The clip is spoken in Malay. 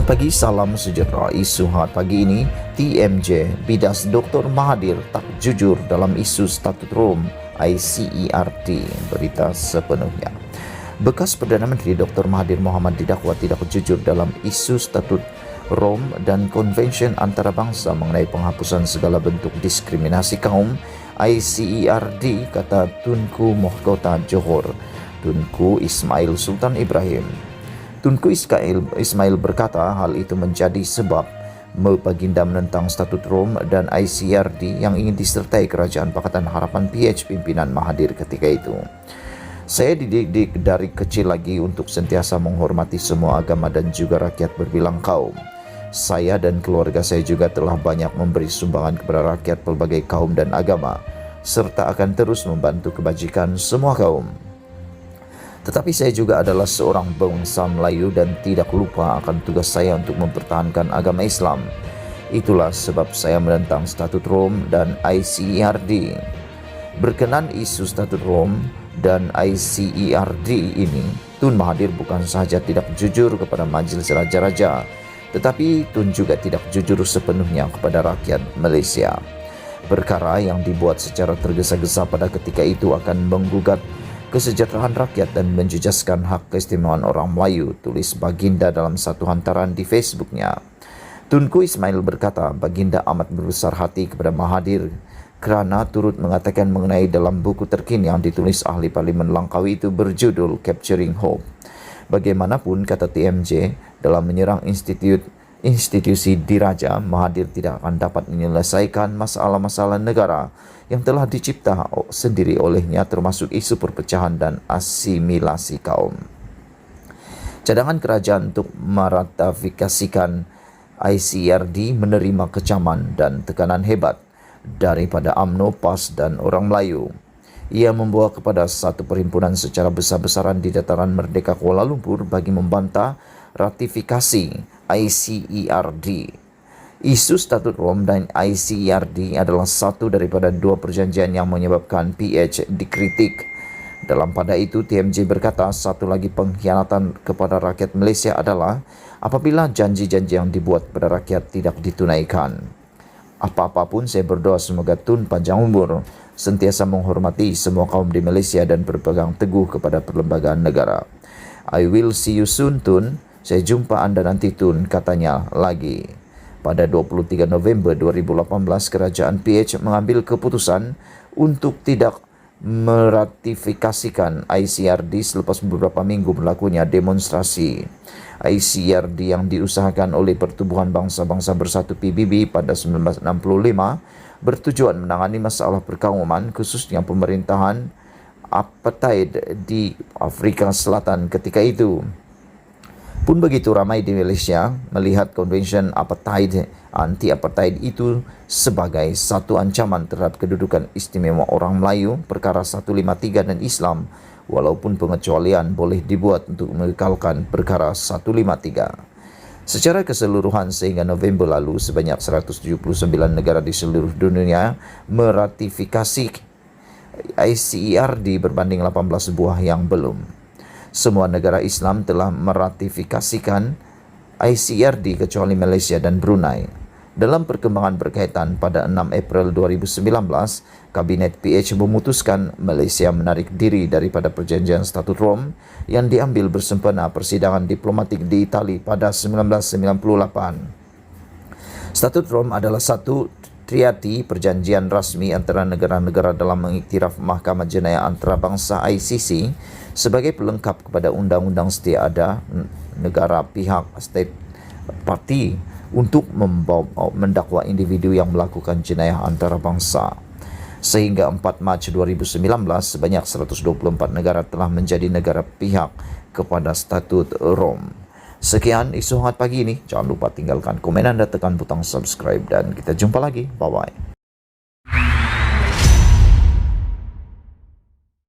Selamat pagi, salam sejahtera. Isu hangat pagi ini, TMJ, bidas Dr. Mahathir tak jujur dalam isu statut Rom ICERD. Berita sepenuhnya. Bekas Perdana Menteri Dr. Mahathir Mohamad didakwa tidak jujur dalam isu statut Rom dan Konvensyen Antarabangsa mengenai penghapusan segala bentuk diskriminasi kaum ICERD, kata Tunku Mahkota Johor, Tunku Ismail Sultan Ibrahim. Tunku Ismail berkata hal itu menjadi sebab Baginda menentang statut Rom dan ICERD yang ingin disertai Kerajaan Pakatan Harapan PH pimpinan Mahathir ketika itu. Saya dididik dari kecil lagi untuk sentiasa menghormati semua agama dan juga rakyat berbilang kaum. Saya dan keluarga saya juga telah banyak memberi sumbangan kepada rakyat pelbagai kaum dan agama, serta akan terus membantu kebajikan semua kaum. Tetapi saya juga adalah seorang bangsa Melayu dan tidak lupa akan tugas saya untuk mempertahankan agama Islam. Itulah sebab saya menentang statut Rom dan ICERD. Berkenan isu statut Rom dan ICERD ini, Tun Mahathir bukan sahaja tidak jujur kepada Majlis Raja-Raja, tetapi Tun juga tidak jujur sepenuhnya kepada rakyat Malaysia. Perkara yang dibuat secara tergesa-gesa pada ketika itu akan menggugat kesejahteraan rakyat dan menjejaskan hak keistimewaan orang Melayu, tulis Baginda dalam satu hantaran di Facebooknya. Tunku Ismail berkata Baginda amat berbesar hati kepada Mahathir kerana turut mengatakan mengenai dalam buku terkini yang ditulis ahli Parlimen Langkawi itu berjudul Capturing Hope. Bagaimanapun, kata TMJ, dalam menyerang institusi diraja, Mahathir tidak akan dapat menyelesaikan masalah-masalah negara yang telah dicipta sendiri olehnya, termasuk isu perpecahan dan asimilasi kaum. Cadangan kerajaan untuk meratifikasikan ICERD menerima kecaman dan tekanan hebat daripada UMNO, PAS dan orang Melayu. Ia membawa kepada satu perhimpunan secara besar-besaran di dataran Merdeka Kuala Lumpur bagi membantah ratifikasi ICERD. Isu statut Rom dan ICERD adalah satu daripada dua perjanjian yang menyebabkan PH dikritik. Dalam pada itu, TMJ berkata satu lagi pengkhianatan kepada rakyat Malaysia adalah apabila janji-janji yang dibuat kepada rakyat tidak ditunaikan. Apa-apapun, saya berdoa semoga Tun panjang umur, sentiasa menghormati semua kaum di Malaysia dan berpegang teguh kepada perlembagaan negara. I will see you soon, Tun. Saya jumpa anda nanti, Tun, katanya lagi. Pada 23 November 2018, Kerajaan PH mengambil keputusan untuk tidak meratifikasikan ICERD selepas beberapa minggu berlakunya demonstrasi. ICERD yang diusahakan oleh Pertubuhan Bangsa-Bangsa Bersatu PBB pada 1965 bertujuan menangani masalah perkauman, khususnya pemerintahan apartheid di Afrika Selatan ketika itu. Pun begitu ramai di Malaysia melihat konvensyen anti-apartheid itu sebagai satu ancaman terhadap kedudukan istimewa orang Melayu, perkara 153 dan Islam, walaupun pengecualian boleh dibuat untuk mengekalkan perkara 153. Secara keseluruhan sehingga November lalu, sebanyak 179 negara di seluruh dunia meratifikasi ICERD berbanding 18 buah yang belum. Semua negara Islam telah meratifikasikan ICERD kecuali Malaysia dan Brunei. Dalam perkembangan berkaitan, pada 6 April 2019, Kabinet PH memutuskan Malaysia menarik diri daripada perjanjian statut Rom yang diambil bersempena persidangan diplomatik di Itali pada 1998. Statut Rom adalah satu triati perjanjian rasmi antara negara-negara dalam mengiktiraf Mahkamah Jenayah Antarabangsa ICC sebagai pelengkap kepada undang-undang setiada negara pihak state party untuk mendakwa individu yang melakukan jenayah antarabangsa. Sehingga 4 Mac 2019, sebanyak 124 negara telah menjadi negara pihak kepada statut Rom. Sekian isu hangat pagi ini. Jangan lupa tinggalkan komen anda, tekan butang subscribe dan kita jumpa lagi. Bye-bye.